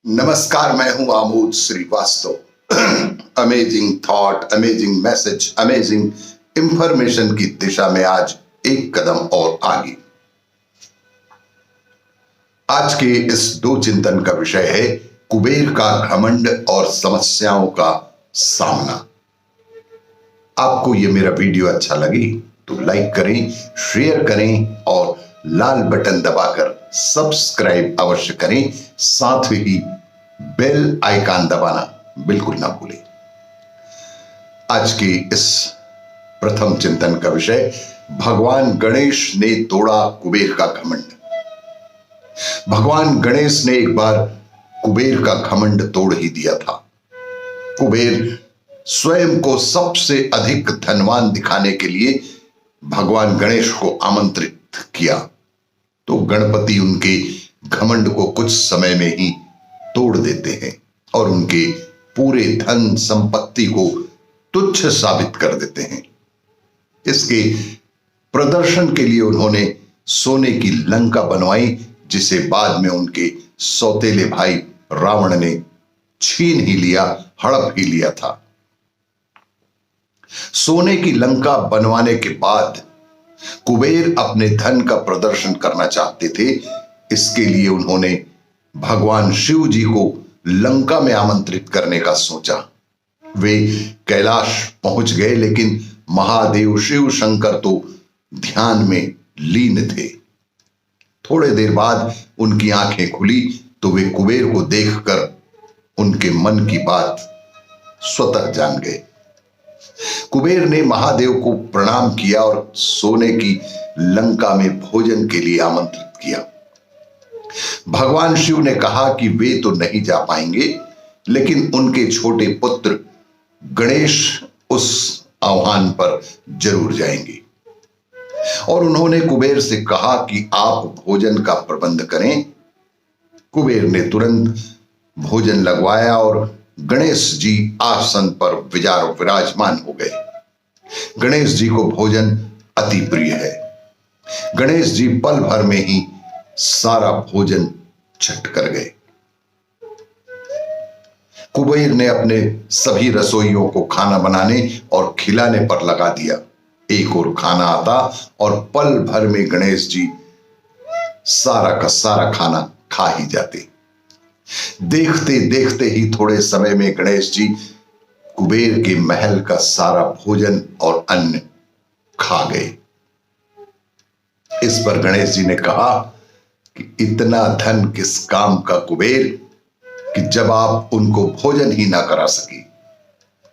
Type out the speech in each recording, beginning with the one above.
नमस्कार, मैं हूं Amod Srivastava. Amazing thought, amazing message, amazing information की दिशा में आज एक कदम और आगे। आज के इस दो चिंतन का विषय है कुबेर का घमंड और समस्याओं का सामना। आपको यह मेरा वीडियो अच्छा लगे तो लाइक करें, शेयर करें और लाल बटन दबाकर सब्सक्राइब अवश्य करें। साथ ही बेल आइकन दबाना बिल्कुल ना भूलें। आज के इस प्रथम चिंतन का विषय, भगवान गणेश ने तोड़ा कुबेर का घमंड। भगवान गणेश ने एक बार कुबेर का घमंड तोड़ ही दिया था। कुबेर स्वयं को सबसे अधिक धनवान दिखाने के लिए भगवान गणेश को आमंत्रित किया, तो गणपति उनके घमंड को कुछ समय में ही तोड़ देते हैं और उनके पूरे धन संपत्ति को तुच्छ साबित कर देते हैं। इसके प्रदर्शन के लिए उन्होंने सोने की लंका बनवाई, जिसे बाद में उनके सौतेले भाई रावण ने छीन ही लिया, हड़प ही लिया था। सोने की लंका बनवाने के बाद कुबेर अपने धन का प्रदर्शन करना चाहते थे। इसके लिए उन्होंने भगवान शिव जी को लंका में आमंत्रित करने का सोचा। वे कैलाश पहुंच गए, लेकिन महादेव शिव शंकर तो ध्यान में लीन थे। थोड़े देर बाद उनकी आंखें खुली तो वे कुबेर को देखकर उनके मन की बात स्वतः जान गए। कुबेर ने महादेव को प्रणाम किया और सोने की लंका में भोजन के लिए आमंत्रित किया। भगवान शिव ने कहा कि वे तो नहीं जा पाएंगे, लेकिन उनके छोटे पुत्र गणेश उस आह्वान पर जरूर जाएंगे। और उन्होंने कुबेर से कहा कि आप भोजन का प्रबंध करें। कुबेर ने तुरंत भोजन लगवाया और गणेश जी आसन पर विराजमान हो गए। गणेश जी को भोजन अति प्रिय है। गणेश जी पल भर में ही सारा भोजन छट कर गए। कुबेर ने अपने सभी रसोइयों को खाना बनाने और खिलाने पर लगा दिया। एक और खाना आता और पल भर में गणेश जी सारा का सारा खाना खा ही जाते। देखते देखते ही थोड़े समय में गणेश जी कुबेर के महल का सारा भोजन और अन्न खा गए। इस पर गणेश जी ने कहा कि इतना धन किस काम का कुबेर, कि जब आप उनको भोजन ही ना करा सके।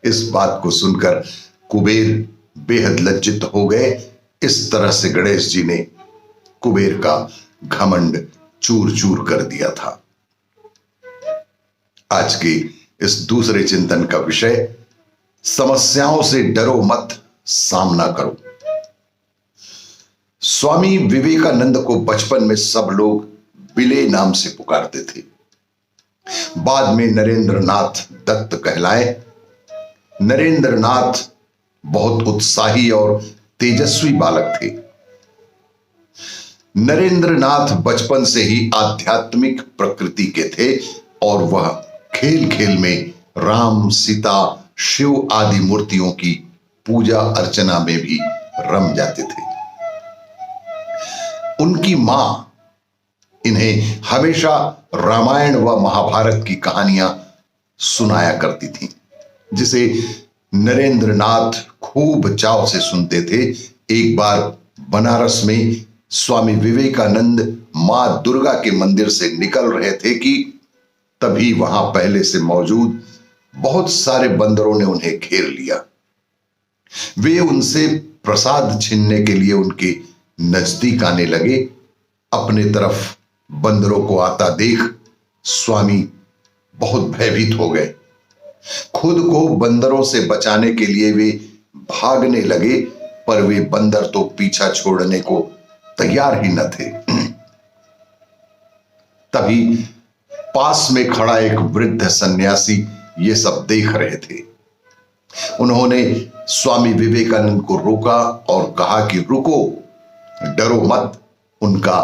इस बात को सुनकर कुबेर बेहद लज्जित हो गए। इस तरह से गणेश जी ने कुबेर का घमंड चूर चूर कर दिया था। आज के इस दूसरे चिंतन का विषय, समस्याओं से डरो मत, सामना करो। स्वामी विवेकानंद को बचपन में सब लोग बिले नाम से पुकारते थे। बाद में नरेंद्रनाथ दत्त कहलाए। नरेंद्रनाथ बहुत उत्साही और तेजस्वी बालक थे। नरेंद्रनाथ बचपन से ही आध्यात्मिक प्रकृति के थे और वह खेल खेल में राम, सीता, शिव आदि मूर्तियों की पूजा अर्चना में भी रम जाते थे। उनकी मां इन्हें हमेशा रामायण व महाभारत की कहानियां सुनाया करती थीं, जिसे नरेंद्रनाथ खूब चाव से सुनते थे। एक बार बनारस में स्वामी विवेकानंद मां दुर्गा के मंदिर से निकल रहे थे कि तभी वहां पहले से मौजूद बहुत सारे बंदरों ने उन्हें घेर लिया। वे उनसे प्रसाद छीनने के लिए उनके नजदीक आने लगे। अपने तरफ बंदरों को आता देख स्वामी बहुत भयभीत हो गए। खुद को बंदरों से बचाने के लिए वे भागने लगे, पर वे बंदर तो पीछा छोड़ने को तैयार ही न थे। तभी पास में खड़ा एक वृद्ध सन्यासी ये सब देख रहे थे। उन्होंने स्वामी विवेकानंद को रोका और कहा कि रुको, डरो मत, उनका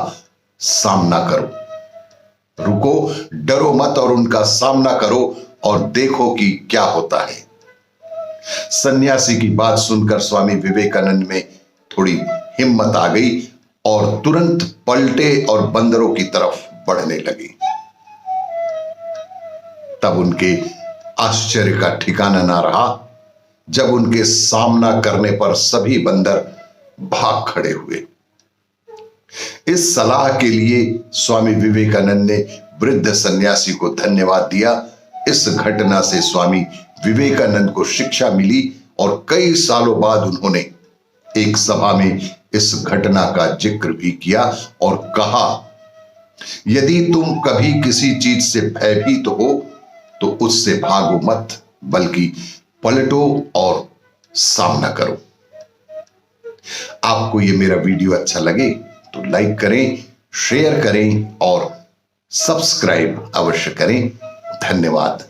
सामना करो। रुको, डरो मत और उनका सामना करो और देखो कि क्या होता है। सन्यासी की बात सुनकर स्वामी विवेकानंद में थोड़ी हिम्मत आ गई और तुरंत पलटे और बंदरों की तरफ बढ़ने लगे। तब उनके आश्चर्य का ठिकाना ना रहा जब उनके सामना करने पर सभी बंदर भाग खड़े हुए। इस सलाह के लिए स्वामी विवेकानंद ने वृद्ध सन्यासी को धन्यवाद दिया। इस घटना से स्वामी विवेकानंद को शिक्षा मिली और कई सालों बाद उन्होंने एक सभा में इस घटना का जिक्र भी किया और कहा, यदि तुम कभी किसी चीज से भयभीत हो तो उससे भागो मत, बल्कि पलटो और सामना करो। आपको ये मेरा वीडियो अच्छा लगे तो लाइक करें, शेयर करें और सब्सक्राइब अवश्य करें। धन्यवाद।